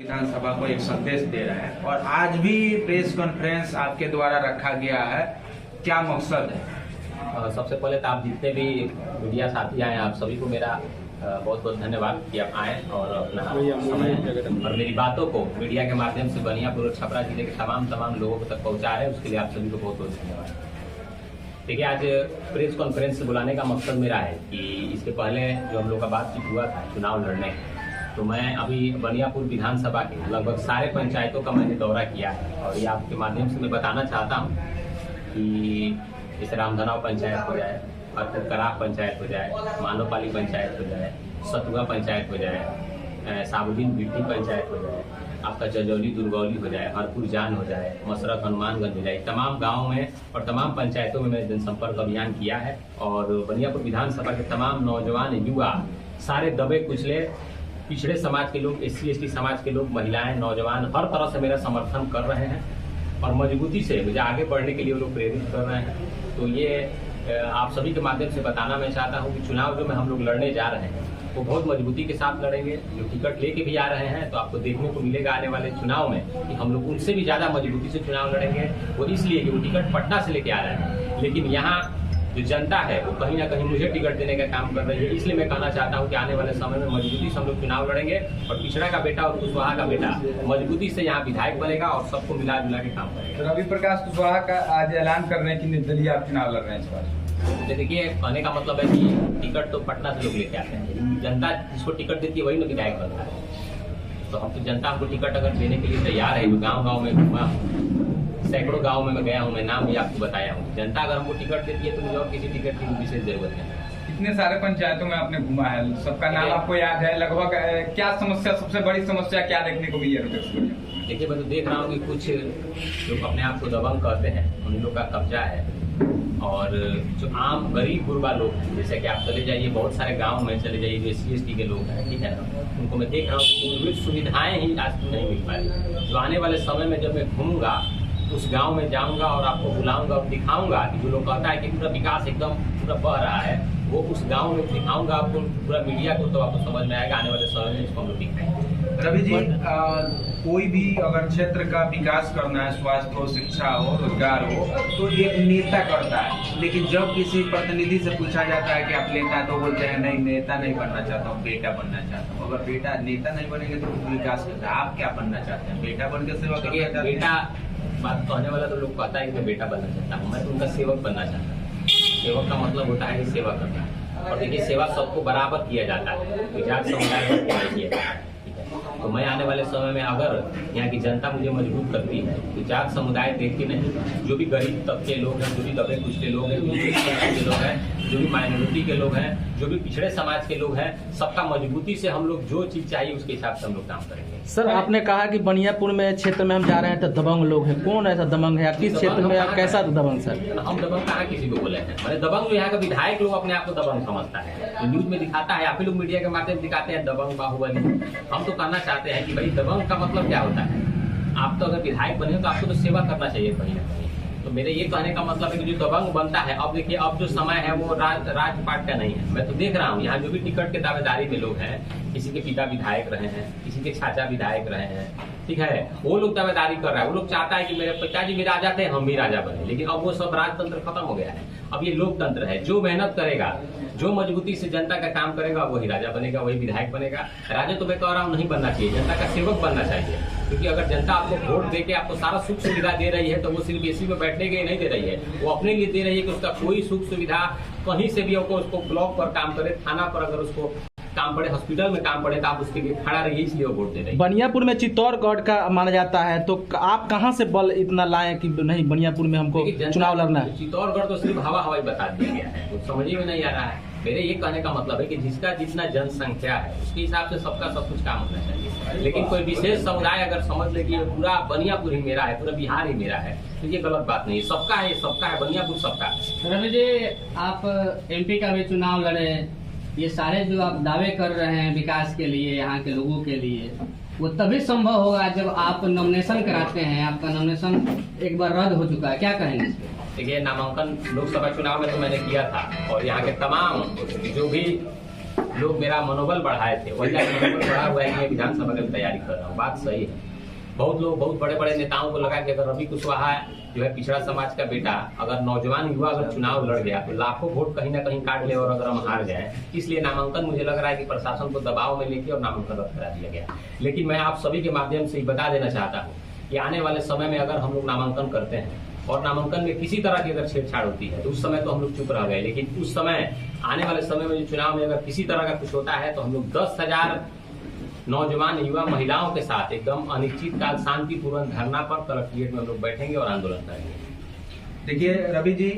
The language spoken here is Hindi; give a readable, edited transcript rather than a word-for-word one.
विधानसभा को एक संदेश दे रहे हैं और आज भी प्रेस कॉन्फ्रेंस आपके द्वारा रखा गया है, क्या मकसद है? सबसे पहले तो आप जितने भी मीडिया साथी आए आप सभी को मेरा बहुत बहुत धन्यवाद कि आप आए और अपना समय और मेरी बातों को मीडिया के माध्यम से बनियापुर और छपरा जिले के तमाम लोगों तक पहुंचा रहे हैं, उसके लिए आप सभी को बहुत बहुत धन्यवाद। देखिए, आज प्रेस कॉन्फ्रेंस बुलाने का मकसद मेरा है कि इसके पहले जो हम लोग का बातचीत हुआ था चुनाव लड़ने, तो मैं अभी बनियापुर विधानसभा के लगभग सारे पंचायतों का मैंने दौरा किया है और ये आपके माध्यम से मैं बताना चाहता हूँ कि जैसे रामधनाव पंचायत हो जाए, कराप पंचायत हो जाए, मानोपाली पंचायत हो जाए, सतुआ पंचायत हो जाए, साबुद्दीन बिट्टी पंचायत हो जाए, आपका जजौली दुर्गौली हो जाए, हरपुर जान हो जाए, मसरक हनुमानगंज हो जाए, तमाम गाँव में और तमाम पंचायतों में मैंने जनसंपर्क अभियान किया है और बनियापुर विधानसभा के तमाम नौजवान युवा, सारे दबे कुचले पिछड़े समाज के लोग, SC ST समाज के लोग, महिलाएं, नौजवान हर तरह से मेरा समर्थन कर रहे हैं और मजबूती से मुझे आगे बढ़ने के लिए वो लोग प्रेरित कर रहे हैं। तो ये आप सभी के माध्यम से बताना मैं चाहता हूँ कि चुनाव जो में हम लोग लड़ने जा रहे हैं वो बहुत मजबूती के साथ लड़ेंगे। जो टिकट लेके भी आ रहे हैं तो आपको देखने को मिलेगा आने वाले चुनाव में कि हम लोग उनसे भी ज़्यादा मजबूती से चुनाव लड़ेंगे। वो इसलिए कि वो टिकट पटना से लेके आ रहे हैं, लेकिन यहाँ जो जनता है वो कहीं ना कहीं मुझे टिकट देने का काम कर रही है। इसलिए मैं कहना चाहता हूँ कि आने वाले समय में मजबूती से हम लोग चुनाव लड़ेंगे और पिछड़ा का बेटा और कुशवाहा का बेटा मजबूती से यहाँ विधायक बनेगा और सबको मिला जुला के काम करेगा। रवि प्रकाश कुशवाहा का आज ऐलान कर रहे हैं कि निर्दलीय आप चुनाव लड़ रहे हैं इस बार। देखिए, कहने का मतलब है कि टिकट तो पटना से लोग लेके आते हैं, जनता जिसको टिकट देती है वही ना विधायक बनता है। तो हम तो जनता हमको टिकट अगर देने के लिए तैयार है, जो गाँव में घूमा सैकड़ों गाँव में मैं गया हूँ, मैं नाम भी आपको बताया हूँ। जनता अगर हमको टिकट देती है तो मुझे और किसी टिकट की विशेष जरूरत नहीं। इतने सारे पंचायतों में आपने घूमा है, सबका नाम आपको याद है लगभग। क्या समस्या, सबसे बड़ी समस्या क्या देखने को मिली है? देखिए, मैं तो देख रहा हूँ कि कुछ लोग अपने आप को दबंग कहते हैं, उन लोग का कब्जा है और जो आम गरीब गुरबा लोग हैं, जैसे कि आप चले जाइए बहुत सारे गांव में चले जाइए जो SC ST के लोग हैं, ठीक है ना, उनको मैं देख रहा हूँ कि मूलभूत सुविधाएं ही आज तक नहीं मिल पा रही। जो आने वाले समय में जब मैं घूमूंगा उस गांव में जाऊंगा और आपको बुलाऊंगा और दिखाऊंगा कि जो लोग कहता है कि पूरा विकास एकदम पूरा बह रहा है, वो उस गांव में दिखाऊंगा आपको, पूरा मीडिया को, तो आपको समझ में आएगा। आने वाले समय में इसको हम लोग दिखाएंगे। रवि जी, कोई भी अगर क्षेत्र का विकास करना है, स्वास्थ्य हो, शिक्षा हो, रोजगार हो, तो एक नेता करता है, लेकिन जब किसी प्रतिनिधि से पूछा जाता है कि आप नेता, तो बोलते हैं नहीं, नेता नहीं बनना चाहता हूँ, बेटा बनना चाहता हूँ। अगर बेटा नेता नहीं बनेंगे तो विकास करता है। आप क्या बनना चाहते हैं? बेटा बन के सेवा करना चाहते हैं? बेटा बात कहने वाला तो लोग कहता है कि मैं बेटा बनना चाहता हूँ, मैं तो उनका सेवक बनना चाहता हूँ। सेवक का मतलब होता है कि सेवा करना, और देखिए सेवा सबको बराबर किया जाता है, जात समुदाय को नहीं किया जाता है। तो मैं आने वाले समय में अगर यहाँ की जनता मुझे मजबूत करती है तो जात समुदाय देखती नहीं, जो भी गरीब तबके लोग हैं, जो भी दबे कुचले लोग हैं, जो भी के लोग हैं, जो भी माइनॉरिटी के लोग हैं, जो भी पिछड़े समाज के लोग हैं, सबका मजबूती से हम लोग जो चीज चाहिए उसके हिसाब से हम लोग काम करेंगे। सर, आपने कहा कि बनियापुर में क्षेत्र में हम जा रहे हैं तो दबंग लोग हैं, कौन ऐसा दबंग है? किस क्षेत्र में कैसा दबंग? सर, हम दबंग कहाँ किसी को बोले हैं? मैंने दबंग जो यहाँ का विधायक लोग अपने आप को दबंग समझता है, तो न्यूज में दिखाता है, आप ही लोग मीडिया के माध्यम से दिखाते हैं दबंग बाहुबली। हम तो कहना चाहते हैं कि भाई दबंग का मतलब क्या होता है? आप तो अगर विधायक बने तो आपको तो सेवा करना चाहिए कहीं ना कहीं। तो मेरे ये कहने का मतलब है कि जो दबंग बनता है, अब देखिए अब जो समय है वो राजपाट का नहीं है। मैं तो देख रहा हूँ यहाँ जो भी टिकट के दावेदारी में लोग हैं, किसी के पिता विधायक रहे हैं, किसी के चाचा विधायक रहे हैं, ठीक है, वो लोग दावेदारी कर रहा है। वो लोग चाहता है कि मेरे पिताजी भी राजा थे, हम भी राजा बने, लेकिन अब वो सब राजतंत्र खत्म हो गया है। अब ये लोकतंत्र है, जो मेहनत करेगा, जो मजबूती से जनता का काम करेगा वही राजा बनेगा, वही विधायक बनेगा। राजा तो मैं कह रहा हूँ नहीं बनना चाहिए, जनता का सेवक बनना चाहिए, क्योंकि अगर जनता आपको वोट देके आपको सारा सुख सुविधा दे रही है तो वो सिर्फ एसी में बैठने के लिए नहीं दे रही है, वो अपने लिए दे रही है कि उसका कोई सुख सुविधा कहीं से भी उसको ब्लॉक पर काम करे, थाना पर अगर उसको काम पड़े, हॉस्पिटल में काम पड़े तो आप उसके लिए खड़ा रहिए, इसलिए वो वोट दे रहे हैं। बनियापुर में चित्तौड़गढ़ का माना जाता है, तो आप कहां से बल इतना लाए कि नहीं बनियापुर में हमको चुनाव लड़ना है? चित्तौड़गढ़ तो सिर्फ हवाई बता दिया गया है, वो समझ में नहीं आ रहा है। मेरे ये कहने का मतलब है कि जिसका जितना जनसंख्या है उसके हिसाब से सबका सब कुछ काम होना चाहिए, लेकिन कोई विशेष समुदाय अगर समझ ले कि पूरा बनियापुर ही मेरा है, पूरा बिहार ही मेरा है, तो ये गलत बात नहीं है। सबका है, सबका है, बनियापुर सबका है। रवि जी, आप MP का भी चुनाव लड़े, ये सारे जो आप दावे कर रहे हैं विकास के लिए, यहाँ के लोगों के लिए, वो तभी संभव होगा जब आप नॉमिनेशन कराते हैं। आपका नॉमिनेशन एक बार रद्द हो चुका है, क्या कहेंगे? देखिए, नामांकन लोकसभा चुनाव में तो मैंने किया था और यहाँ के तमाम जो भी लोग मेरा मनोबल बढ़ाए थे, वही मनोबल बढ़ा हुआ है कि मैं विधानसभा की तैयारी कर रहा हूँ। बात सही है। बहुत लोग, बहुत बड़े बड़े नेताओं को लगा कि अगर रवि कुशवाहा जो है पिछड़ा समाज का बेटा, अगर नौजवान युवा अगर चुनाव लड़ गया तो लाखों वोट कहीं ना कहीं काट ले और अगर हम हार जाएं, इसलिए नामांकन मुझे लग रहा है कि प्रशासन को दबाव में लेके और नामांकन रद्द करा दिया गया। लेकिन मैं आप सभी के माध्यम से बता देना चाहता हूँ कि आने वाले समय में अगर हम लोग नामांकन करते हैं और नामांकन में किसी तरह की अगर छेड़छाड़ होती है तो उस समय तो हम लोग चुप रह गए, लेकिन उस समय आने वाले समय में जो चुनाव में अगर किसी तरह का कुछ होता है तो हम लोग 10,000 नौजवान युवा महिलाओं के साथ एकदम अनिश्चितकाल शांतिपूर्ण धरना पर कलेक्ट्रेट में हम लोग बैठेंगे और आंदोलन करेंगे। देखिए रवि जी,